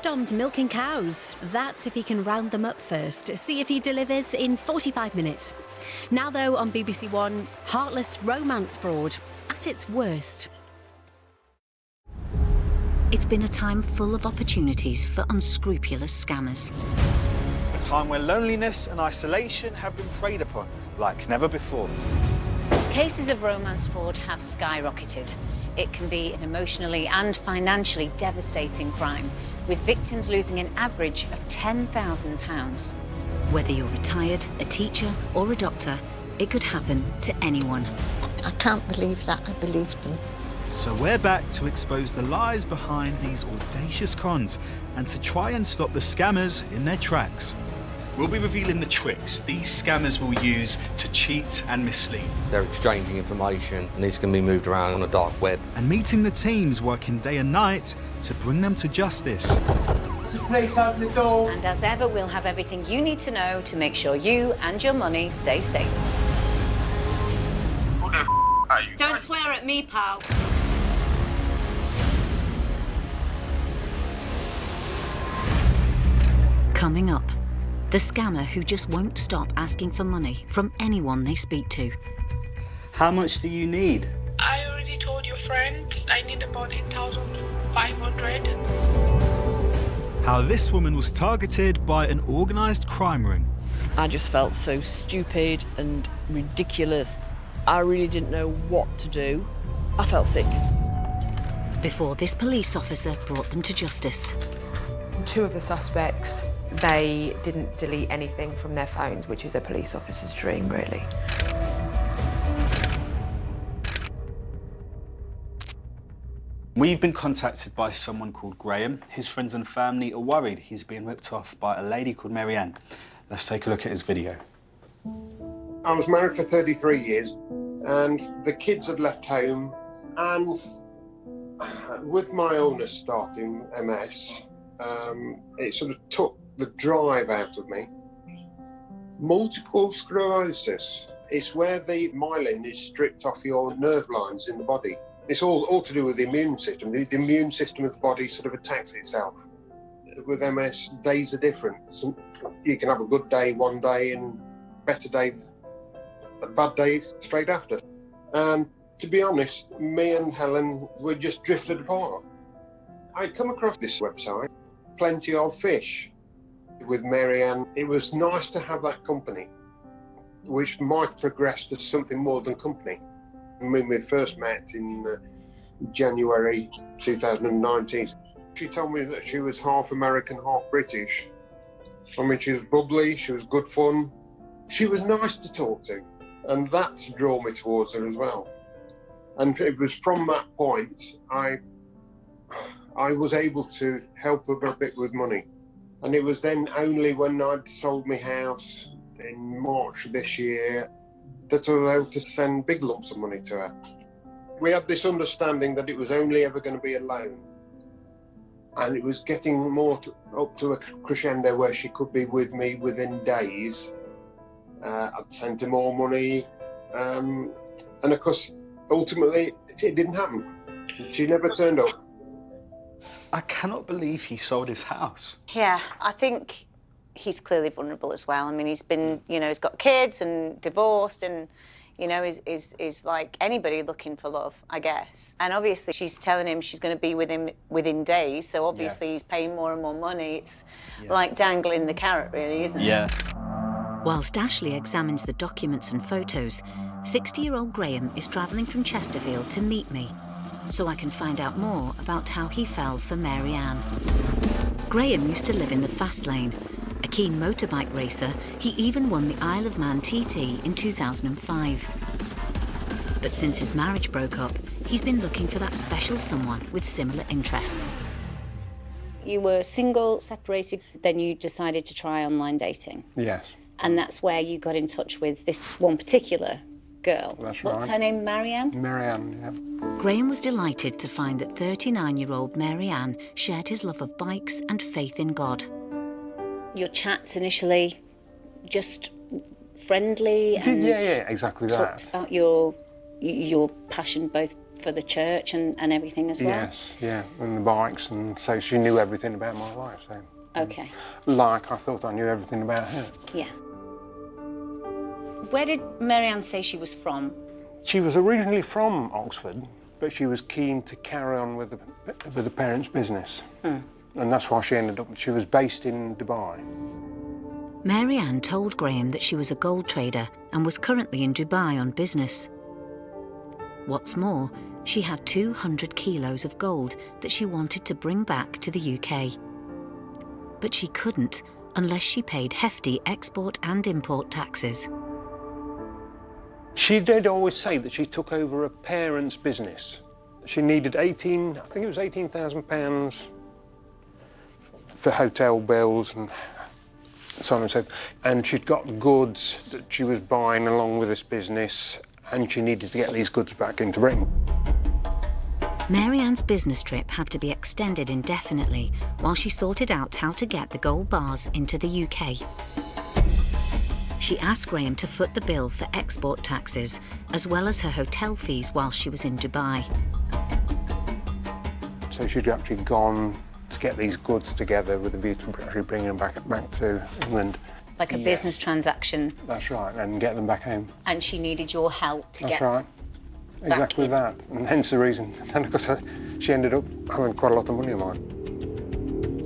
Don's milking cows. That's if he can round them up first. See if he delivers in 45 minutes. Now, though, on BBC One, heartless romance fraud at its worst. It's been a time full of opportunities for unscrupulous scammers. A time where loneliness and isolation have been preyed upon like never before. Cases of romance fraud have skyrocketed. It can be an emotionally and financially devastating crime, with victims losing an average of £10,000. Whether you're retired, a teacher or a doctor, it could happen to anyone. I can't believe that I believed them. So we're back to expose the lies behind these audacious cons and to try and stop the scammers in their tracks. We'll be revealing the tricks these scammers will use to cheat and mislead. They're exchanging information and these can be moved around on a dark web. And meeting the teams working day and night to bring them to justice. There's a place out the door. And as ever, we'll have everything you need to know to make sure you and your money stay safe. Who the are you? Don't swear at me, pal. Coming up, the scammer who just won't stop asking for money from anyone they speak to. How much do you need? I already told your friend I need about 8,500. How this woman was targeted by an organised crime ring. I just felt so stupid and ridiculous. I really didn't know what to do. I felt sick. Before this police officer brought them to justice. Two of the suspects, they didn't delete anything from their phones, which is a police officer's dream, really. We've been contacted by someone called Graham. His friends and family are worried he's being ripped off by a lady called Maryanne. Let's take a look at his video. I was married for 33 years and the kids had left home, and with my illness starting, MS, it sort of took the drive out of me. Multiple sclerosis. It's where the myelin is stripped off your nerve lines in the body. It's all to do with the immune system. The immune system of the body sort of attacks itself. With MS, days are different. You can have a good day one day and better day, a bad day straight after. To be honest, me and Helen were just drifted apart. I'd come across this website, Plenty of Fish, with Maryanne. It was nice to have that company, which might progress to something more than company. When we first met in January 2019, she told me that she was half American, half British. I mean, she was bubbly, she was good fun. She was nice to talk to, and that's drawn me towards her as well. And it was from that point, I was able to help her a bit with money. And it was then only when I'd sold my house in March of this year that I was able to send big lumps of money to her. We had this understanding that it was only ever going to be a loan. And it was getting more up to a crescendo where she could be with me within days. I'd sent her more money. And of course, ultimately, it didn't happen. She never turned up. I cannot believe he sold his house. Yeah, I think he's clearly vulnerable as well. I mean, he's been, he's got kids and divorced and, is like anybody looking for love, I guess. And obviously she's telling him she's going to be with him within days, so obviously he's paying more and more money. It's like dangling the carrot, really, isn't it? Yeah. Whilst Ashley examines the documents and photos, 60-year-old Graham is travelling from Chesterfield to meet me, so I can find out more about how he fell for Maryanne. Graham used to live in the fast lane. A keen motorbike racer, he even won the Isle of Man TT in 2005. But since his marriage broke up, he's been looking for that special someone with similar interests. You were single, separated, then you decided to try online dating. Yes. And that's where you got in touch with this one particular girl. That's right. What's her name, Maryanne? Maryanne, yeah. Graham was delighted to find that 39-year-old Maryanne shared his love of bikes and faith in God. Your chats initially just friendly and Yeah, exactly that. talked about your your passion both for the church and everything as well? Yes, yeah, and the bikes, and so she knew everything about my life, so... Okay. Like I thought I knew everything about her. Yeah. Where did Maryanne say she was from? She was originally from Oxford, but she was keen to carry on with the parents' business. And that's why she ended up... She was based in Dubai. Maryanne told Graham that she was a gold trader and was currently in Dubai on business. What's more, she had 200 kilos of gold that she wanted to bring back to the UK. But she couldn't unless she paid hefty export and import taxes. She did always say that she took over a parent's business. She needed £18,000 for hotel bills and so on and so forth. And she'd got goods that she was buying along with this business, and she needed to get these goods back into Britain. Maryanne's business trip had to be extended indefinitely while she sorted out how to get the gold bars into the UK. She asked Graham to foot the bill for export taxes, as well as her hotel fees while she was in Dubai. So she'd actually gone to get these goods together with a view to actually bringing them back to England. Like a business transaction? That's right, and get them back home. And she needed your help to get... That's right. Exactly that, and hence the reason. And of course, she ended up having quite a lot of money of mine.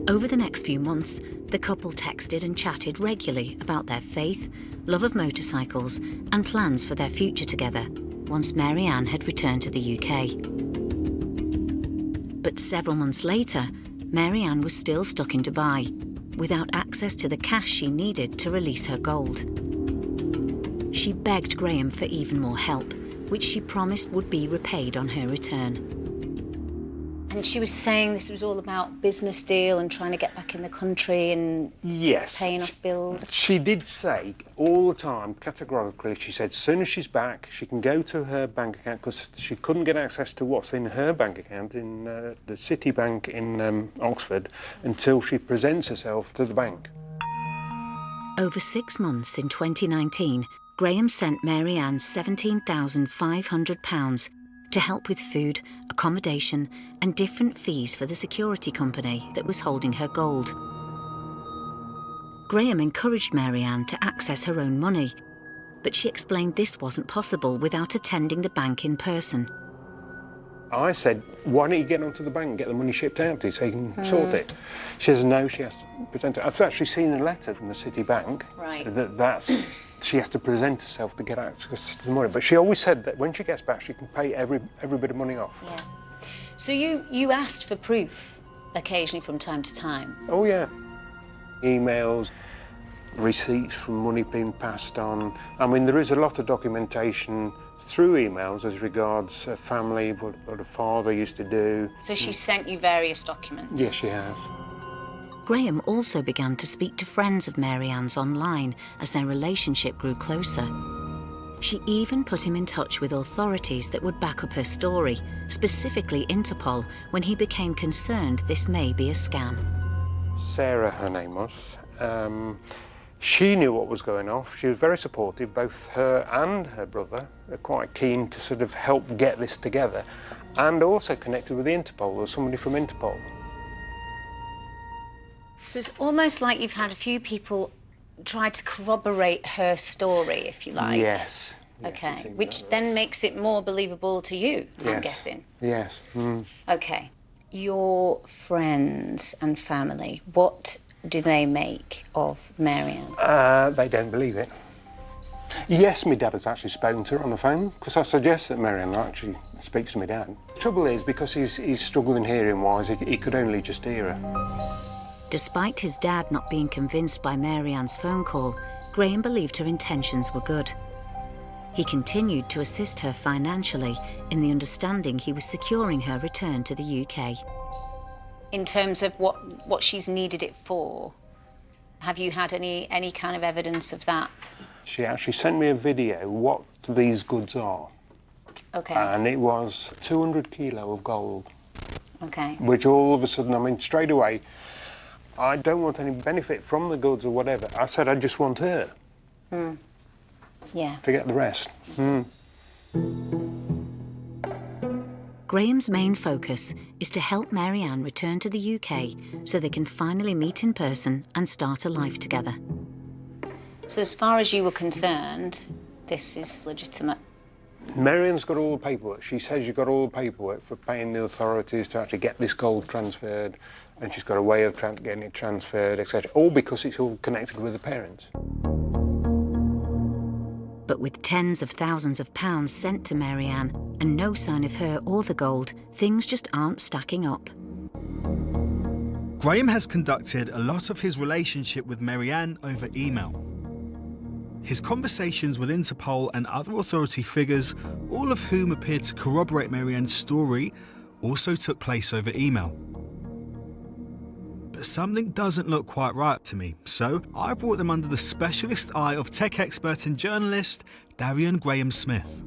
Over the next few months, the couple texted and chatted regularly about their faith, love of motorcycles, and plans for their future together once Maryanne had returned to the UK. But several months later, Maryanne was still stuck in Dubai, without access to the cash she needed to release her gold. She begged Graham for even more help, which she promised would be repaid on her return. And she was saying this was all about business deal and trying to get back in the country and paying off bills. She did say all the time, categorically, she said as soon as she's back, she can go to her bank account, because she couldn't get access to what's in her bank account in the Citibank in Oxford until she presents herself to the bank. Over 6 months in 2019, Graham sent Maryanne £17,500 to help with food, accommodation and different fees for the security company that was holding her gold. Graham encouraged Maryanne to access her own money, but she explained this wasn't possible without attending the bank in person. I said, why don't you get onto the bank and get the money shipped out to you so you can sort it? She says, no, she has to present it. I've actually seen a letter from the Citibank that's she has to present herself to get access to the money. But she always said that when she gets back, she can pay every bit of money off. Yeah. So you asked for proof occasionally from time to time? Oh, yeah. Emails, receipts from money being passed on. I mean, there is a lot of documentation through emails as regards family, what a father used to do. So she sent you various documents? Yes, she has. Graham also began to speak to friends of Maryanne's online as their relationship grew closer. She even put him in touch with authorities that would back up her story, specifically Interpol, when he became concerned this may be a scam. Sarah, her name was. She knew what was going on. She was very supportive. Both her and her brother are quite keen to sort of help get this together, and also connected with the Interpol. There was somebody from Interpol. So it's almost like you've had a few people try to corroborate her story, if you like. Yes. Okay, which then makes it more believable to you, I'm guessing. Yes. Okay. Your friends and family, what do they make of Maryanne? They don't believe it. Yes, my dad has actually spoken to her on the phone, because I suggest that Maryanne actually speaks to my dad. The trouble is, because he's struggling hearing-wise, he could only just hear her. Despite his dad not being convinced by Maryanne's phone call, Graham believed her intentions were good. He continued to assist her financially in the understanding he was securing her return to the UK. In terms of what she's needed it for, have you had any kind of evidence of that? She actually sent me a video what these goods are. Okay. And it was 200 kilo of gold. Okay. Which all of a sudden, I mean, straight away, I don't want any benefit from the goods or whatever. I said I just want her. Yeah. Forget the rest. Graham's main focus is to help Maryanne return to the UK so they can finally meet in person and start a life together. So as far as you were concerned, this is legitimate? Maryanne's got all the paperwork. She says you've got all the paperwork for paying the authorities to actually get this gold transferred, and she's got a way of getting it transferred, etc. All because it's all connected with the parents. But with tens of thousands of pounds sent to Maryanne and no sign of her or the gold, things just aren't stacking up. Graham has conducted a lot of his relationship with Maryanne over email. His conversations with Interpol and other authority figures, all of whom appeared to corroborate Maryanne's story, also took place over email. But something doesn't look quite right to me, so I brought them under the specialist eye of tech expert and journalist Darian Graham-Smith.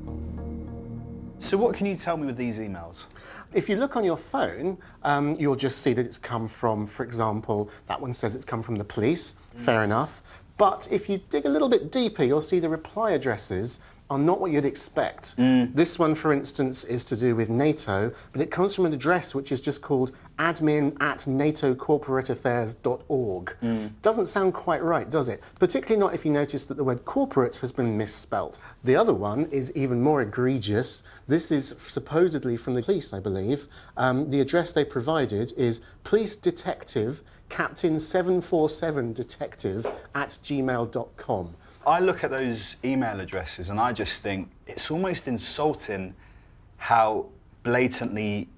So what can you tell me with these emails? If you look on your phone, you'll just see that it's come from, for example, that one says it's come from the police, fair enough. But if you dig a little bit deeper, you'll see the reply addresses are not what you'd expect. This one, for instance, is to do with NATO, but it comes from an address which is just called admin@natocorporateaffairs.org. Doesn't sound quite right, does it? Particularly not if you notice that the word corporate has been misspelt. The other one is even more egregious. This is supposedly from the police, I believe. The address they provided is police detective captain 747 detective @gmail.com. I look at those email addresses and I just think it's almost insulting how blatantly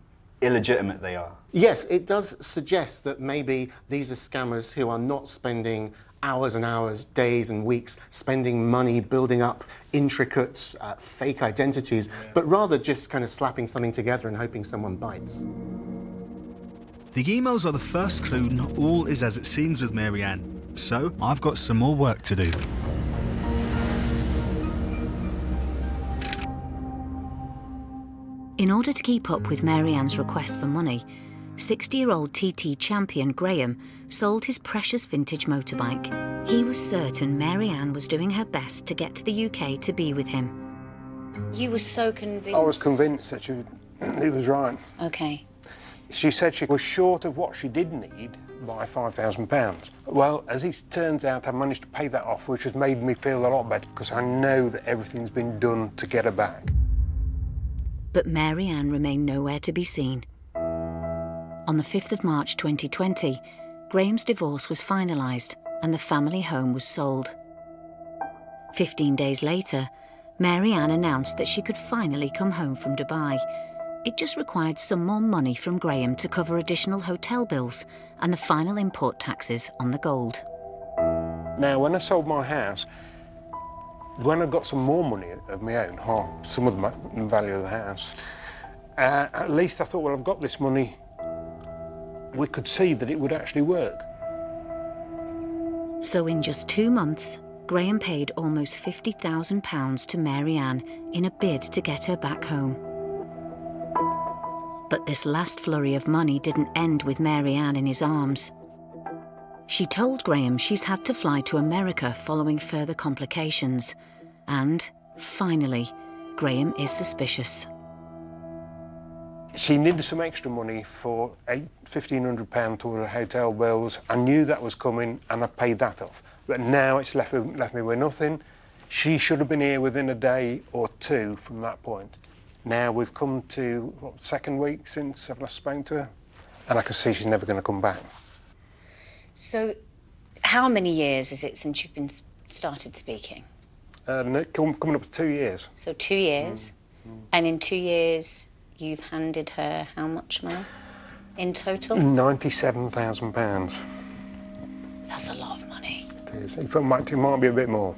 illegitimate they are. Yes, it does suggest that maybe these are scammers who are not spending hours and hours, days and weeks, spending money building up intricate fake identities, but rather just kind of slapping something together and hoping someone bites. The emails are the first clue not all is as it seems with Maryanne, so I've got some more work to do. In order to keep up with Maryanne's request for money, 60-year-old TT champion Graham sold his precious vintage motorbike. He was certain Maryanne was doing her best to get to the UK to be with him. You were so convinced? I was convinced that he was right. OK. She said she was short of what she did need by £5,000. Well, as it turns out, I managed to pay that off, which has made me feel a lot better because I know that everything's been done to get her back. But Maryanne remained nowhere to be seen. On the 5th of March 2020, Graham's divorce was finalised and the family home was sold. 15 days later, Maryanne announced that she could finally come home from Dubai. It just required some more money from Graham to cover additional hotel bills and the final import taxes on the gold. Now, when I sold my house, when I got some more money of my own, some of the value of the house, at least I thought, well, I've got this money. We could see that it would actually work. So in just 2 months, Graham paid almost £50,000 to Maryanne in a bid to get her back home. But this last flurry of money didn't end with Maryanne in his arms. She told Graham she's had to fly to America following further complications. And, finally, Graham is suspicious. She needed some extra money for £1,500 toward her hotel bills. I knew that was coming and I paid that off. But now it's left me with nothing. She should have been here within a day or two from that point. Now we've come to, what, the second week since I've last spoken to her, and I can see she's never going to come back. So, how many years is it since you've started speaking? Coming up to 2 years. So 2 years, and in 2 years you've handed her how much money in total? £97,000. That's a lot of money. It is. In fact, it might be a bit more.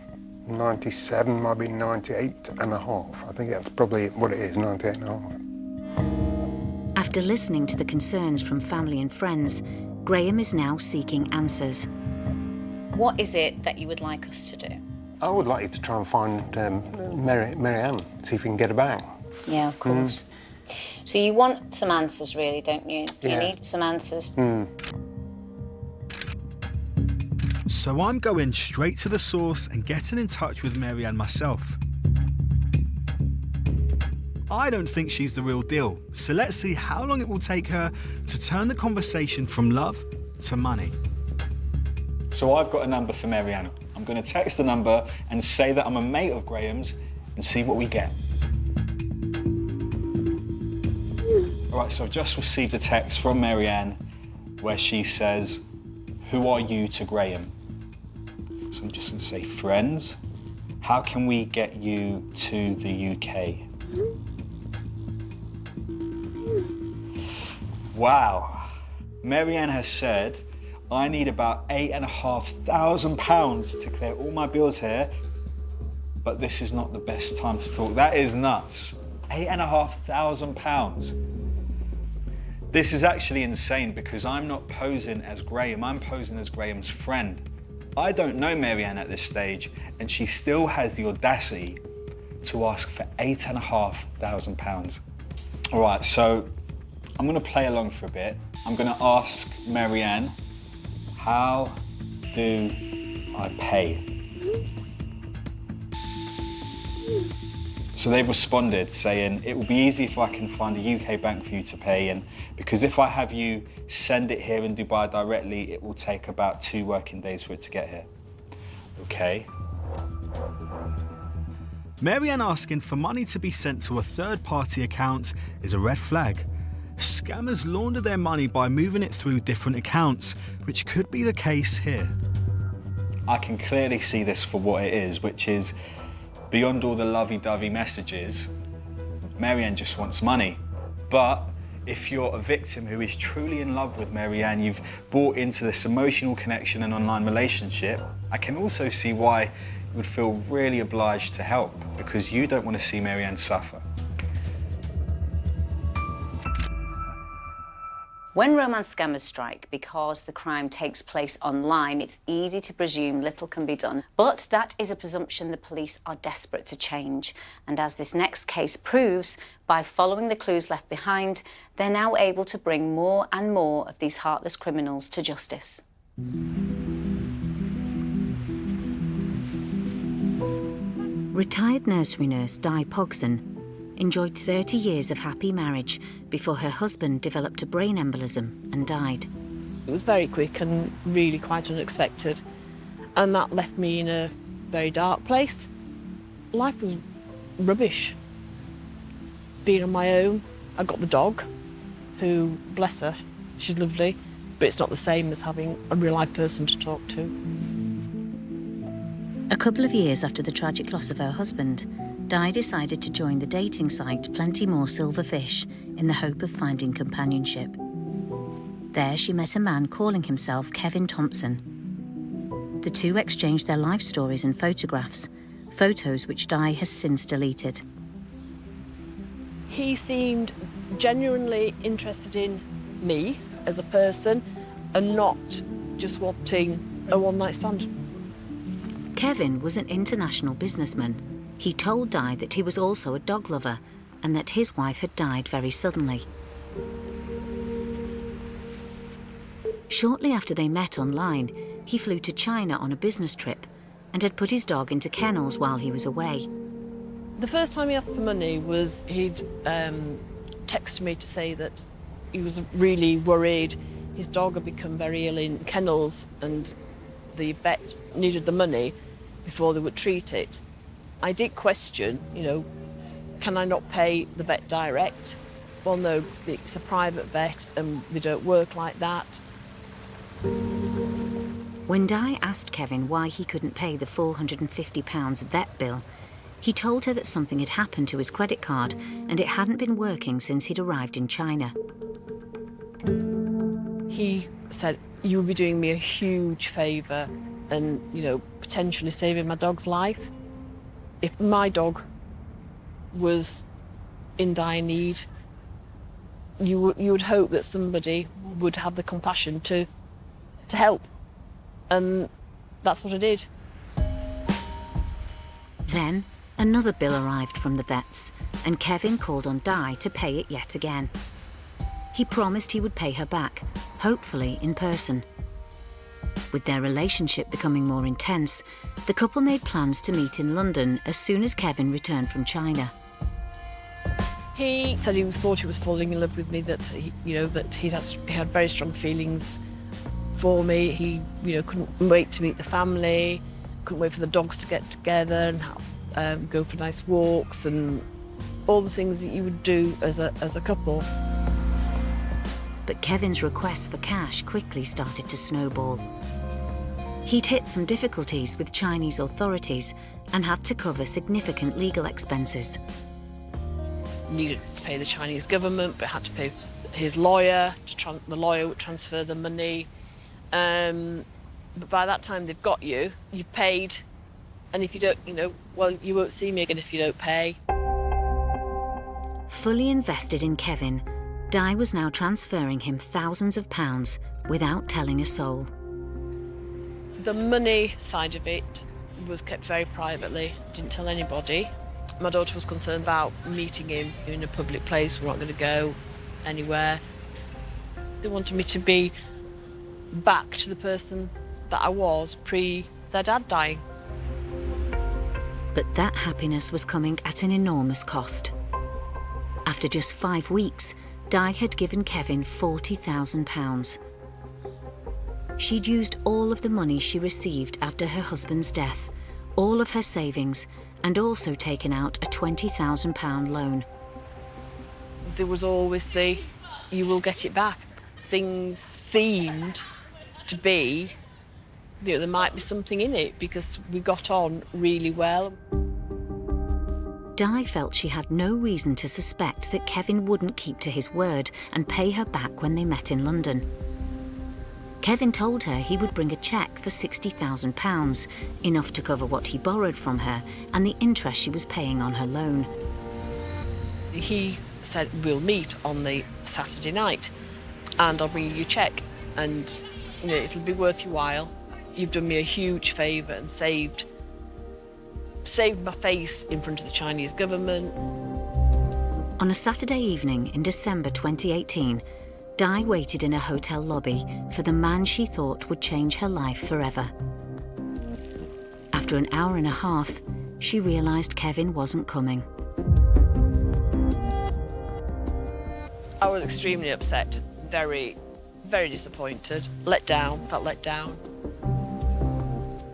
97, might be 98 and a half. I think that's probably what it is, 98 and a half. After listening to the concerns from family and friends, Graham is now seeking answers. What is it that you would like us to do? I would like you to try and find Maryanne, see if we can get her back. Yeah, of course. So you want some answers, really, don't you? Do you need some answers? So I'm going straight to the source and getting in touch with Maryanne myself. I don't think she's the real deal, so let's see how long it will take her to turn the conversation from love to money. So I've got a number for Maryanne. I'm going to text the number and say that I'm a mate of Graham's and see what we get. All right, so I've just received a text from Maryanne where she says, "Who are you to Graham?" So I'm just going to say, "Friends. How can we get you to the UK?" Wow. Maryanne has said, "I need about £8,500 to clear all my bills here, but this is not the best time to talk." That is nuts. £8,500. This is actually insane because I'm not posing as Graham, I'm posing as Graham's friend. I don't know Maryanne at this stage, and she still has the audacity to ask for £8,500. All right, so I'm gonna play along for a bit. I'm gonna ask Maryanne, how do I pay? So they've responded saying, "It will be easy if I can find a UK bank for you to pay, and because if I have you send it here in Dubai directly, it will take about 2 working days for it to get here." Okay. Maryanne asking for money to be sent to a third-party account is a red flag. Scammers launder their money by moving it through different accounts, which could be the case here. I can clearly see this for what it is, which is beyond all the lovey-dovey messages, Maryanne just wants money. But if you're a victim who is truly in love with Maryanne, you've bought into this emotional connection and online relationship, I can also see why you would feel really obliged to help because you don't want to see Maryanne suffer. When romance scammers strike because the crime takes place online, it's easy to presume little can be done. But that is a presumption the police are desperate to change. And as this next case proves, by following the clues left behind, they're now able to bring more and more of these heartless criminals to justice. Retired nursery nurse Di Pogson enjoyed 30 years of happy marriage before her husband developed a brain embolism and died. It was very quick and really quite unexpected, and that left me in a very dark place. Life was rubbish. Being on my own, I got the dog, who, bless her, she's lovely, but it's not the same as having a real life person to talk to. A couple of years after the tragic loss of her husband, Di decided to join the dating site Plenty More Silverfish in the hope of finding companionship. There she met a man calling himself Kevin Thompson. The two exchanged their life stories and photographs, photos which Di has since deleted. He seemed genuinely interested in me as a person and not just wanting a one-night stand. Kevin was an international businessman. He told Di that he was also a dog lover and that his wife had died very suddenly. Shortly after they met online, he flew to China on a business trip and had put his dog into kennels while he was away. The first time he asked for money was he'd texted me to say that he was really worried. His dog had become very ill in kennels and the vet needed the money before they would treat it. I did question, can I not pay the vet direct? Well, no, it's a private vet and they don't work like that. When Di asked Kevin why he couldn't pay the £450 vet bill, he told her that something had happened to his credit card and it hadn't been working since he'd arrived in China. He said, "You would be doing me a huge favour and, potentially saving my dog's life. If my dog was in dire need, you would hope that somebody would have the compassion to help." And that's what I did. Then another bill arrived from the vets, and Kevin called on Di to pay it yet again. He promised he would pay her back, hopefully in person. With their relationship becoming more intense, the couple made plans to meet in London as soon as Kevin returned from China. He said he thought he was falling in love with me, that he had very strong feelings for me. He, couldn't wait to meet the family, couldn't wait for the dogs to get together and go for nice walks and all the things that you would do as a couple. But Kevin's requests for cash quickly started to snowball. He'd hit some difficulties with Chinese authorities and had to cover significant legal expenses. Needed to pay the Chinese government, but had to pay his lawyer. The lawyer would transfer the money. But by that time they've got you, you've paid, and if you don't, you won't see me again if you don't pay. Fully invested in Kevin, Di was now transferring him thousands of pounds without telling a soul. The money side of it was kept very privately, didn't tell anybody. My daughter was concerned about meeting him in a public place. We're not going to go anywhere. They wanted me to be back to the person that I was pre their dad dying. But that happiness was coming at an enormous cost. After just 5 weeks, Di had given Kevin £40,000. She'd used all of the money she received after her husband's death, all of her savings, and also taken out a £20,000 loan. There was always you will get it back. Things seemed to be, there might be something in it because we got on really well. Di felt she had no reason to suspect that Kevin wouldn't keep to his word and pay her back when they met in London. Kevin told her he would bring a cheque for £60,000, enough to cover what he borrowed from her and the interest she was paying on her loan. He said, we'll meet on the Saturday night and I'll bring you your cheque and it'll be worth your while. You've done me a huge favour and saved my face in front of the Chinese government. On a Saturday evening in December 2018, Di waited in a hotel lobby for the man she thought would change her life forever. After an hour and a half, she realised Kevin wasn't coming. I was extremely upset, very, very disappointed, felt let down.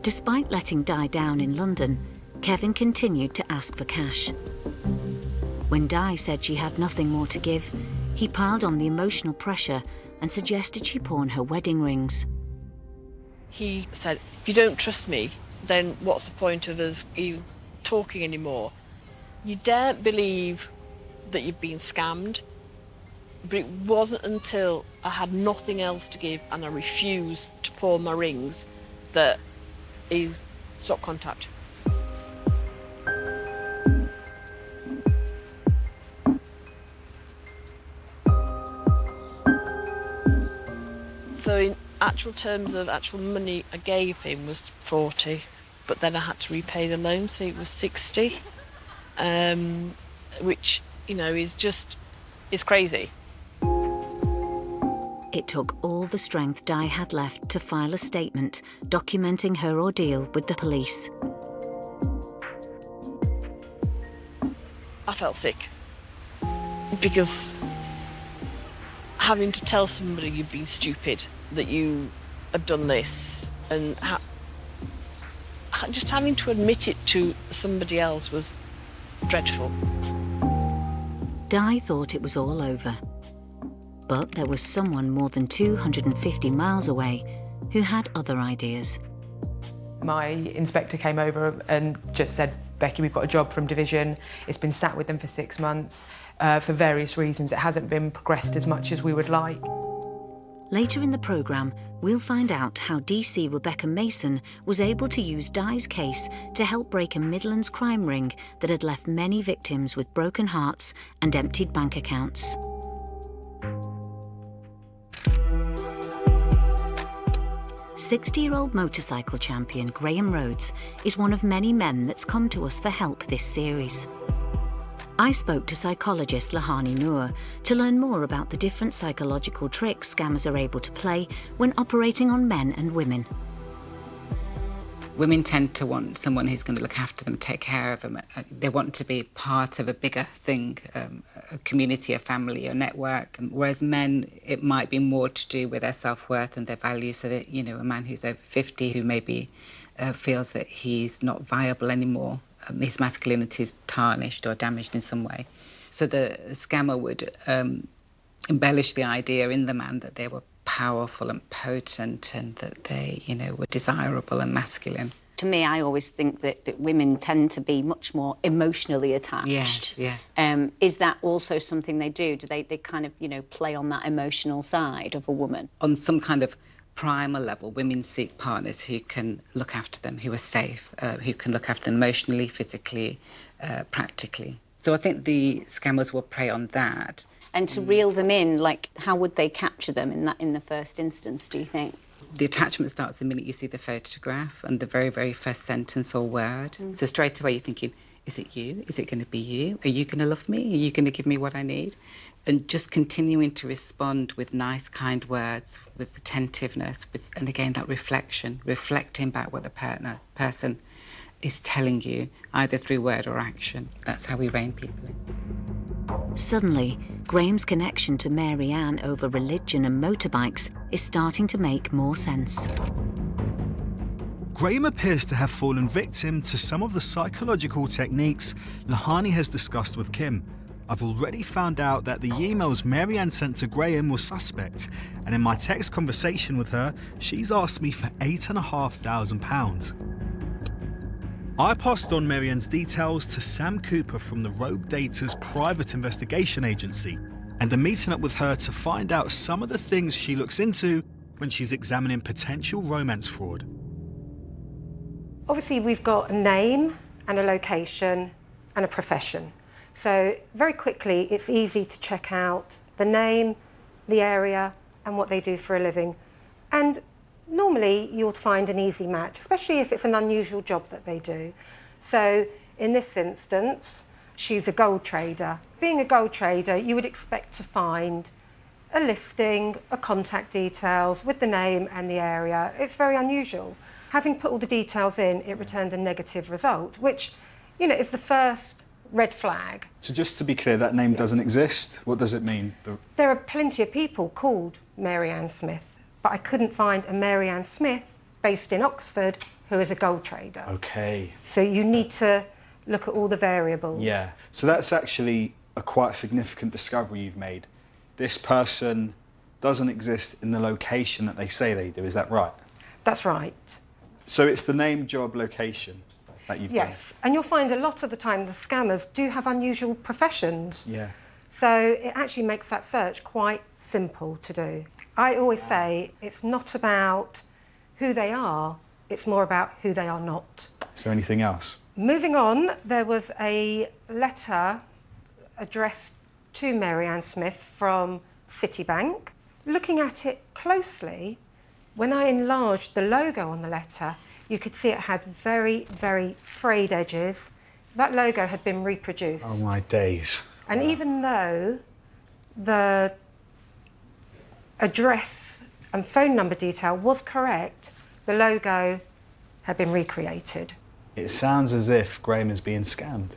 Despite letting Di down in London, Kevin continued to ask for cash. When Di said she had nothing more to give, he piled on the emotional pressure and suggested she pawn her wedding rings. He said, if you don't trust me, then what's the point of us even talking anymore? You daren't believe that you've been scammed. But it wasn't until I had nothing else to give and I refused to pawn my rings that he stopped contact. So in actual terms of actual money I gave him was 40, but then I had to repay the loan, so it was 60, which, is crazy. It took all the strength Di had left to file a statement documenting her ordeal with the police. I felt sick because having to tell somebody you've been stupid, that you have done this, and just having to admit it to somebody else was dreadful. Di thought it was all over. But there was someone more than 250 miles away who had other ideas. My inspector came over and just said, Becky, we've got a job from division. It's been sat with them for 6 months. For various reasons, it hasn't been progressed as much as we would like. Later in the programme, we'll find out how DC Rebecca Mason was able to use Di's case to help break a Midlands crime ring that had left many victims with broken hearts and emptied bank accounts. "60-year-old motorcycle champion Graham Rhodes is one of many men that's come to us for help this series. I spoke to psychologist Lahani Noor to learn more about the different psychological tricks scammers are able to play when operating on men and women. Women tend to want someone who's going to look after them, take care of them. They want to be part of a bigger thing, a community, a family, a network. Whereas men, it might be more to do with their self-worth and their values. So that, you know, a man who's over 50 who maybe feels that he's not viable anymore, his masculinity is tarnished or damaged in some way. So the scammer would embellish the idea in the man that they were powerful and potent and that they, you know, were desirable and masculine. To me, I always think that women tend to be much more emotionally attached. Yes, yes. Is that also something they do? Do they kind of, you know, play on that emotional side of a woman? On some kind of primal level, women seek partners who can look after them, who are safe, who can look after them emotionally, physically, practically. So I think the scammers will prey on that. And to reel them in, like, how would they capture them in the first instance, do you think? The attachment starts the minute you see the photograph and the very, very first sentence or word. So straight away you're thinking, is it you? Is it going to be you? Are you going to love me? Are you going to give me what I need? And just continuing to respond with nice, kind words, with attentiveness, and again, that reflection, reflecting back what the person is telling you, either through word or action. That's how we rein people in. Suddenly, Graham's connection to Maryanne over religion and motorbikes is starting to make more sense. Graham appears to have fallen victim to some of the psychological techniques Lahani has discussed with Kym. I've already found out that the emails Maryanne sent to Graham were suspect, and in my text conversation with her, she's asked me for £8,500. I passed on Maryanne's details to Sam Cooper from the Rogue Data's private investigation agency, and I'm meeting up with her to find out some of the things she looks into when she's examining potential romance fraud. Obviously, we've got a name and a location and a profession. So very quickly, it's easy to check out the name, the area, and what they do for a living. And normally, you'll find an easy match, especially if it's an unusual job that they do. So in this instance, she's a gold trader. Being a gold trader, you would expect to find a listing, a contact details with the name and the area. It's very unusual. Having put all the details in, it returned a negative result, which, you know, is the first red flag. So just to be clear, that name doesn't exist? What does it mean? There are plenty of people called Maryanne Smith, but I couldn't find a Maryanne Smith based in Oxford who is a gold trader. Okay. So you need to look at all the variables. Yeah, so that's actually a quite significant discovery you've made. This person doesn't exist in the location that they say they do, is that right? That's right. So it's the name, job, location that you've done? Yes, and you'll find a lot of the time the scammers do have unusual professions. Yeah. So it actually makes that search quite simple to do. I always say it's not about who they are, it's more about who they are not. Is there anything else? Moving on, there was a letter addressed to Maryanne Smith from Citibank. Looking at it closely, when I enlarged the logo on the letter, you could see it had very, very frayed edges. That logo had been reproduced. Oh my days. And even though the address and phone number detail was correct, the logo had been recreated. It sounds as if Graham is being scammed.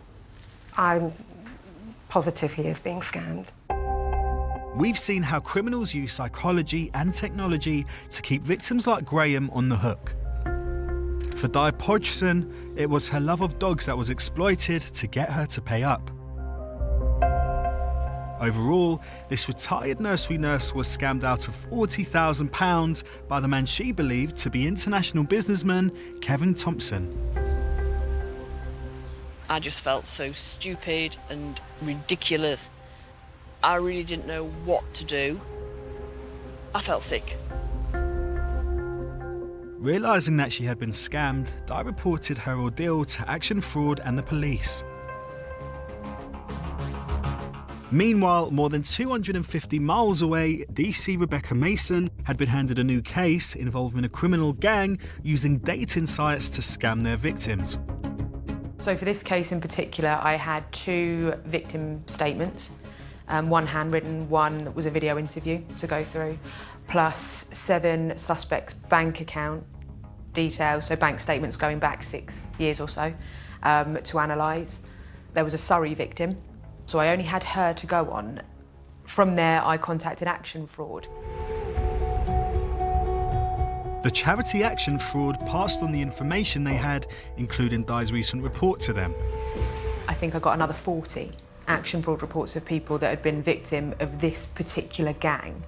I'm positive he is being scammed. We've seen how criminals use psychology and technology to keep victims like Graham on the hook. For Di Podgson, it was her love of dogs that was exploited to get her to pay up. Overall, this retired nursery nurse was scammed out of £40,000 by the man she believed to be international businessman Kevin Thompson. I just felt so stupid and ridiculous. I really didn't know what to do. I felt sick. Realising that she had been scammed, Di reported her ordeal to Action Fraud and the police. Meanwhile, more than 250 miles away, DC Rebecca Mason had been handed a new case involving a criminal gang using dating sites to scam their victims. So for this case in particular, I had 2 victim statements, one handwritten, one was a video interview to go through, plus 7 suspects' bank account details, so bank statements going back 6 years or so, to analyse. There was a Surrey victim, so I only had her to go on. From there, I contacted Action Fraud. The charity Action Fraud passed on the information they had, including Di's recent report, to them. I think I got another 40 Action Fraud reports of people that had been victim of this particular gang.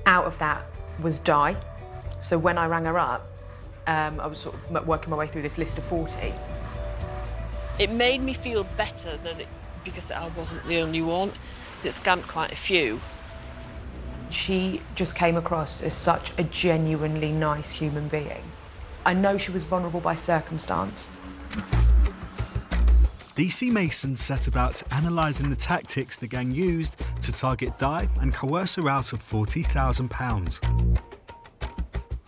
Out of that was Di. So when I rang her up, I was sort of working my way through this list of 40. It made me feel better because I wasn't the only one that scammed quite a few. She just came across as such a genuinely nice human being. I know she was vulnerable by circumstance. DC Mason set about analysing the tactics the gang used to target Di and coerce her out of £40,000.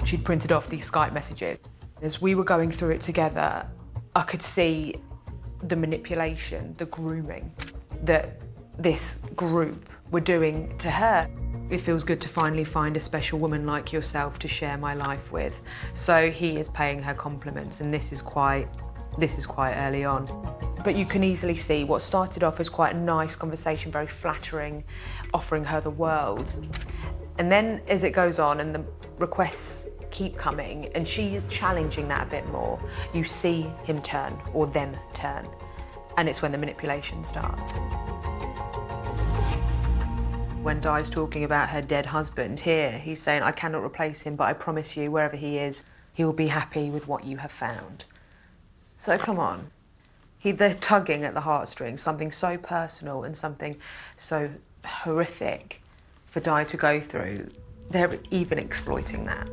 She'd printed off these Skype messages. As we were going through it together, I could see the manipulation, the grooming that this group were doing to her. It feels good to finally find a special woman like yourself to share my life with. So he is paying her compliments, and this is quite early on. But you can easily see what started off as quite a nice conversation, very flattering, offering her the world. And then as it goes on and the requests keep coming and she is challenging that a bit more, you see him turn, or them turn. And it's when the manipulation starts. When Di's talking about her dead husband, here he's saying, I cannot replace him, but I promise you, wherever he is, he will be happy with what you have found. So come on. They're tugging at the heartstrings, something so personal and something so horrific for Di to go through. They're even exploiting that.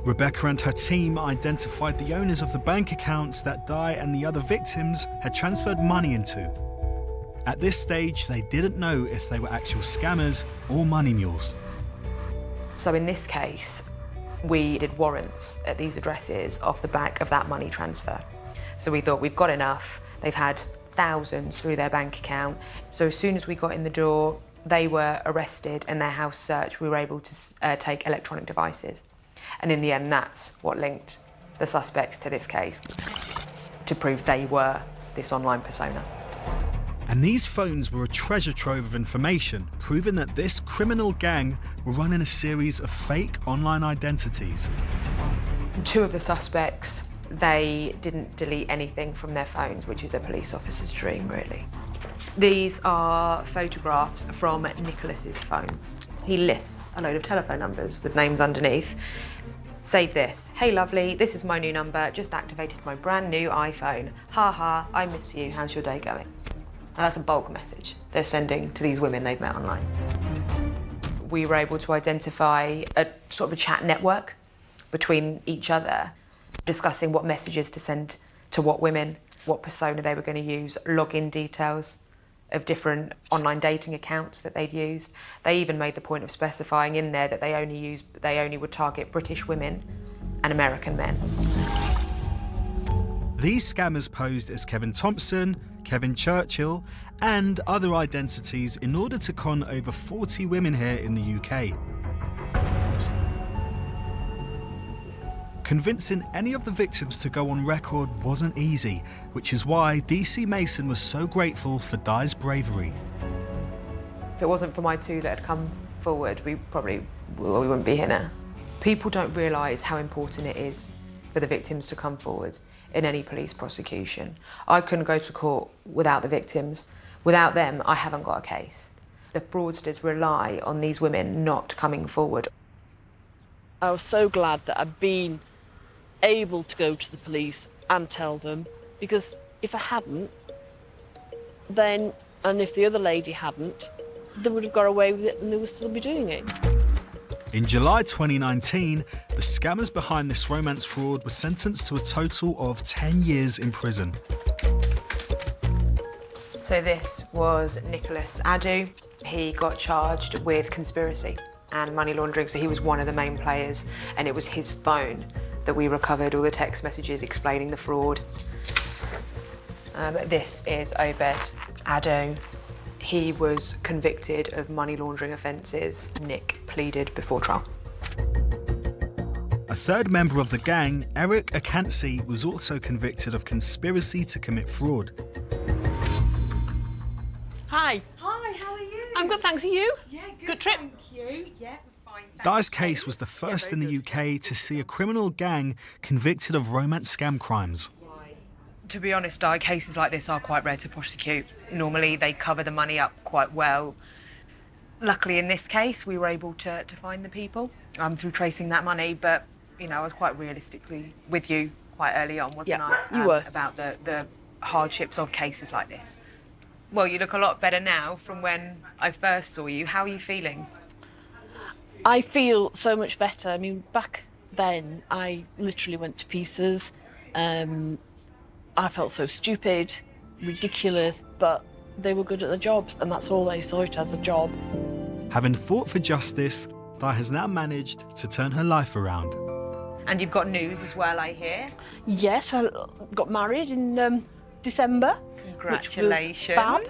Rebecca and her team identified the owners of the bank accounts that Di and the other victims had transferred money into. At this stage, they didn't know if they were actual scammers or money mules. So in this case, we did warrants at these addresses off the back of that money transfer. So we thought, we've got enough. They've had thousands through their bank account. So as soon as we got in the door, they were arrested and their house searched. We were able to take electronic devices. And in the end, that's what linked the suspects to this case, to prove they were this online persona. And these phones were a treasure trove of information, proving that this criminal gang were running a series of fake online identities. 2 of the suspects, they didn't delete anything from their phones, which is a police officer's dream, really. These are photographs from Nicholas's phone. He lists a load of telephone numbers with names underneath. Save this. Hey lovely, this is my new number, just activated my brand new iPhone. Ha ha, I miss you, how's your day going? Now that's a bulk message they're sending to these women they've met online. We were able to identify a sort of a chat network between each other, discussing what messages to send to what women, what persona they were going to use, login details of different online dating accounts that they'd used. They even made the point of specifying in there that they only would target British women and American men. These scammers posed as Kevin Thompson, Kevin Churchill, and other identities in order to con over 40 women here in the UK. Convincing any of the victims to go on record wasn't easy, which is why DC Mason was so grateful for Di's bravery. If it wasn't for my 2 that had come forward, we wouldn't be here now. People don't realise how important it is for the victims to come forward in any police prosecution. I couldn't go to court without the victims. Without them, I haven't got a case. The fraudsters rely on these women not coming forward. I was so glad that I'd been able to go to the police and tell them, because if I hadn't, then, and if the other lady hadn't, they would have got away with it and they would still be doing it. In July 2019, the scammers behind this romance fraud were sentenced to a total of 10 years in prison. So this was Nicholas Adu. He got charged with conspiracy and money laundering, so he was one of the main players, and it was his phone that we recovered all the text messages explaining the fraud. This is Obed Ado. He was convicted of money laundering offences. Nick pleaded before trial. third member of the gang, Eric Akansi, was also convicted of conspiracy to commit fraud. Hi. Hi, how are you? I'm good, thanks. Are you? Yeah, Good trip? Thank you. Yeah, it was fine. Di's case was the first in the UK to see a criminal gang convicted of romance scam crimes. To be honest, cases like this are quite rare to prosecute. Normally they cover the money up quite well. Luckily in this case we were able to find the people through tracing that money, but you know, I was quite realistically with you quite early on, wasn't I? You were. About the hardships of cases like this. Well, you look a lot better now from when I first saw you. How are you feeling? I feel so much better. I mean, back then I literally went to pieces. I felt so stupid, ridiculous, but they were good at their jobs, and that's all they saw it as, a job. Having fought for justice, Di has now managed to turn her life around. And you've got news as well, I hear. Yes, I got married in December. Congratulations. Which was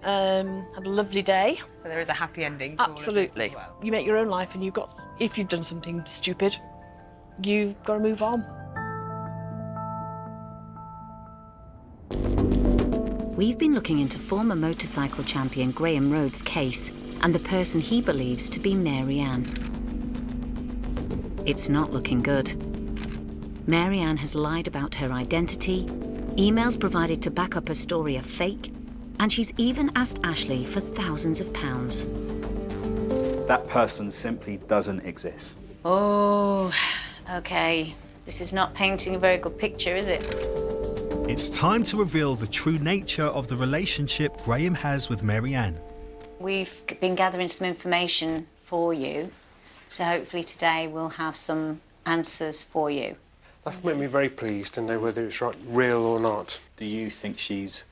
fab. Had a lovely day. So there is a happy ending to Absolutely. all of this as well. You make your own life, and if you've done something stupid, you've got to move on. We've been looking into former motorcycle champion Graham Rhodes' case and the person he believes to be Maryanne. It's not looking good. Maryanne has lied about her identity, emails provided to back up her story are fake, and she's even asked Ashley for thousands of pounds. That person simply doesn't exist. Oh, okay. This is not painting a very good picture, is it? It's time to reveal the true nature of the relationship Graham has with Maryanne. We've been gathering some information for you, so hopefully today we'll have some answers for you. That's made me very pleased to know whether it's real or not. Do you think she's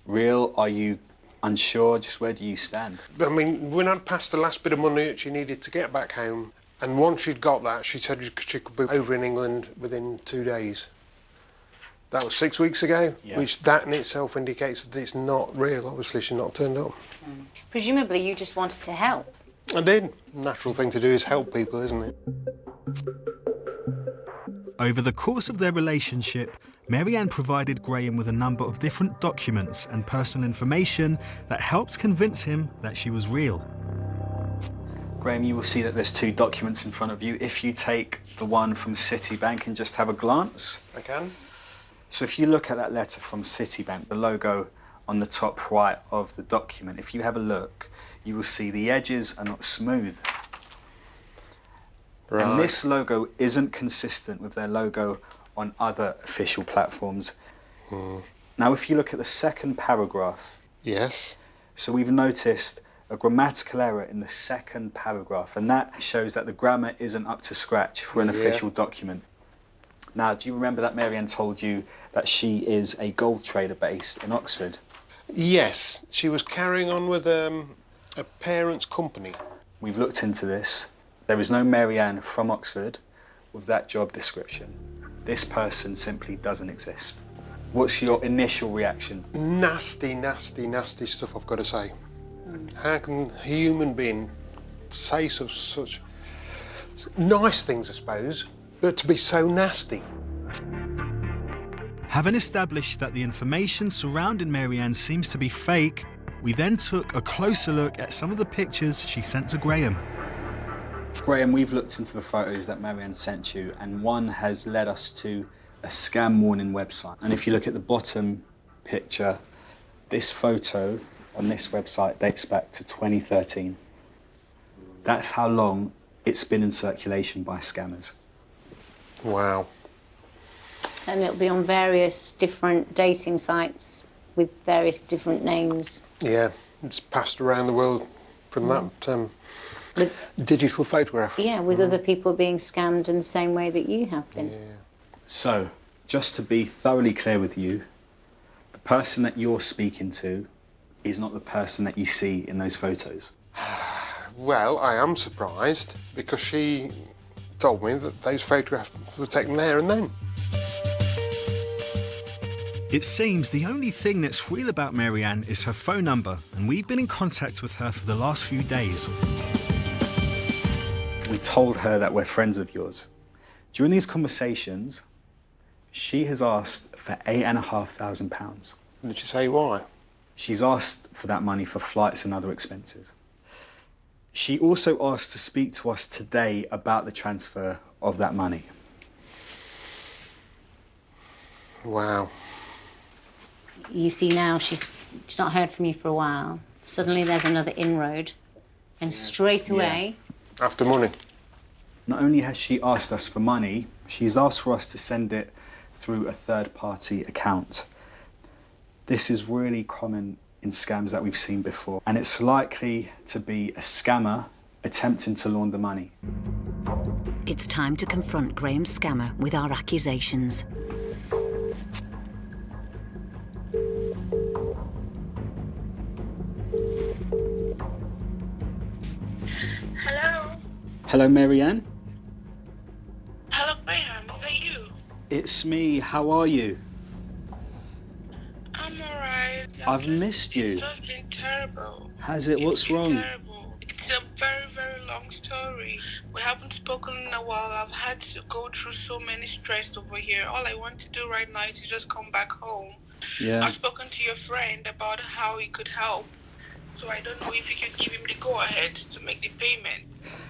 real? Are you unsure? Just where do you stand? I mean, when I'd passed the last bit of money that she needed to get back home, and once she'd got that, she said she could be over in England within 2 days. That was 6 weeks ago, which that in itself indicates that it's not real. Obviously, she's not turned up. Presumably you just wanted to help. I did. Natural thing to do is help people, isn't it? Over the course of their relationship, Maryanne provided Graham with a number of different documents and personal information that helped convince him that she was real. Graham, you will see that there's 2 documents in front of you. If you take the one from Citibank and just have a glance. I can. So if you look at that letter from Citibank, the logo on the top right of the document, if you have a look, you will see the edges are not smooth. Right. And this logo isn't consistent with their logo on other official platforms. Now, if you look at the second paragraph. Yes. So we've noticed a grammatical error in the second paragraph, and that shows that the grammar isn't up to scratch for an official document. Now, do you remember that Maryanne told you that she is a gold trader based in Oxford? Yes, she was carrying on with a parent's company. We've looked into this. There is no Maryanne from Oxford with that job description. This person simply doesn't exist. What's your initial reaction? Nasty, nasty, nasty stuff, I've got to say. How can a human being say such nice things, I suppose, but to be so nasty? Having established that the information surrounding Maryanne seems to be fake, we then took a closer look at some of the pictures she sent to Graham. Graham, we've looked into the photos that Maryanne sent you, and one has led us to a scam warning website. And if you look at the bottom picture, this photo on this website dates back to 2013. That's how long it's been in circulation by scammers. Wow. And it'll be on various different dating sites with various different names. Yeah, it's passed around the world from that digital photograph. Yeah, with other people being scammed in the same way that you have been. Yeah. So, just to be thoroughly clear with you, the person that you're speaking to is not the person that you see in those photos. Well, I am surprised because she told me that those photographs were taken there and then. It seems the only thing that's real about Maryanne is her phone number, and we've been in contact with her for the last few days. We told her that we're friends of yours. During these conversations, she has asked for £8,500. Did she say why? She's asked for that money for flights and other expenses. She also asked to speak to us today about the transfer of that money. Wow. You see now she's not heard from you for a while. Suddenly there's another inroad, and straight away... After money. Not only has she asked us for money, she's asked for us to send it through a third-party account. This is really common in scams that we've seen before, and it's likely to be a scammer attempting to launder money. It's time to confront Graham's scammer with our accusations. Hello? Hello, Maryanne? Hello, Graham. Is that you? It's me. How are you? I'm alright. I've missed you. It's just been terrible. Has it? What's wrong? Terrible. It's a very, very long story. We haven't spoken in a while. I've had to go through so many stress over here. All I want to do right now is to just come back home. Yeah. I've spoken to your friend about how he could help. So I don't know if you could give him the go-ahead to make the payment.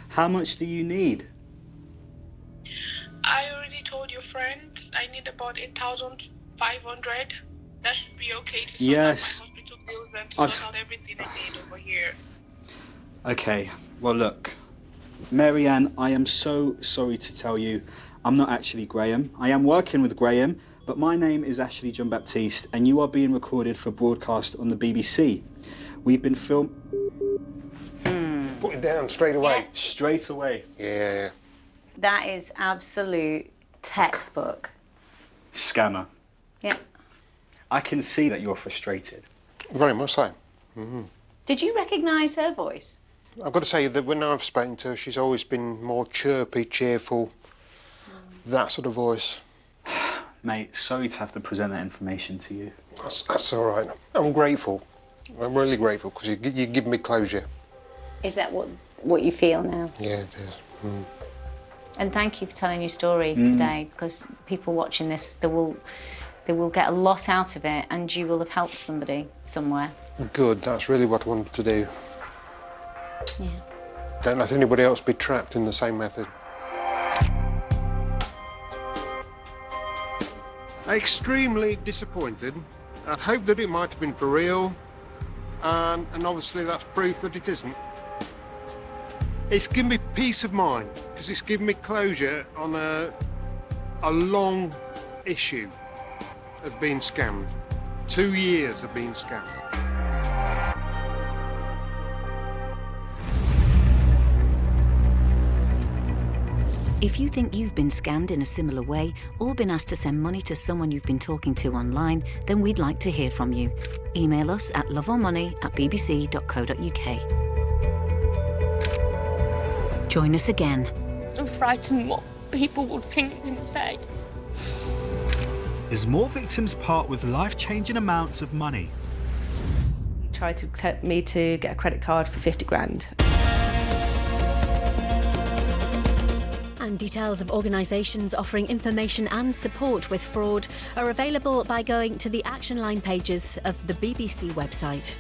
How much do you need? I already told your friend I need about 8,500. That should be okay to sort Yes. out my hospital bills and to sort out everything I need over here. Okay, well look, Maryanne, I am so sorry to tell you, I'm not actually Graham. I am working with Graham, but my name is Ashley John Baptiste, and you are being recorded for broadcast on the BBC. We've been filmed... Put it down straight away. Yeah. Straight away. Yeah. That is absolute textbook. Scammer. Yeah. I can see that you're frustrated. Very much so. Did you recognise her voice? I've got to say that when I've spoken to her, she's always been more chirpy, cheerful, that sort of voice. Mate, sorry to have to present that information to you. That's all right. I'm grateful. I'm really grateful because you give me closure. Is that what you feel now? Yeah, it is. And thank you for telling your story today, because people watching this, they will get a lot out of it, and you will have helped somebody somewhere. Good, that's really what I wanted to do. Yeah. Don't let anybody else be trapped in the same method. Extremely disappointed. I'd hoped that it might have been for real, and obviously that's proof that it isn't. It's given me peace of mind, because it's given me closure on a long issue of being scammed. 2 years of being scammed. If you think you've been scammed in a similar way or been asked to send money to someone you've been talking to online, then we'd like to hear from you. Email us at loveormoney@bbc.co.uk. Join us again. I'm frightened what people would think and say. As more victims part with life-changing amounts of money. He tried to get me to get a credit card for 50 grand. And details of organisations offering information and support with fraud are available by going to the Action Line pages of the BBC website.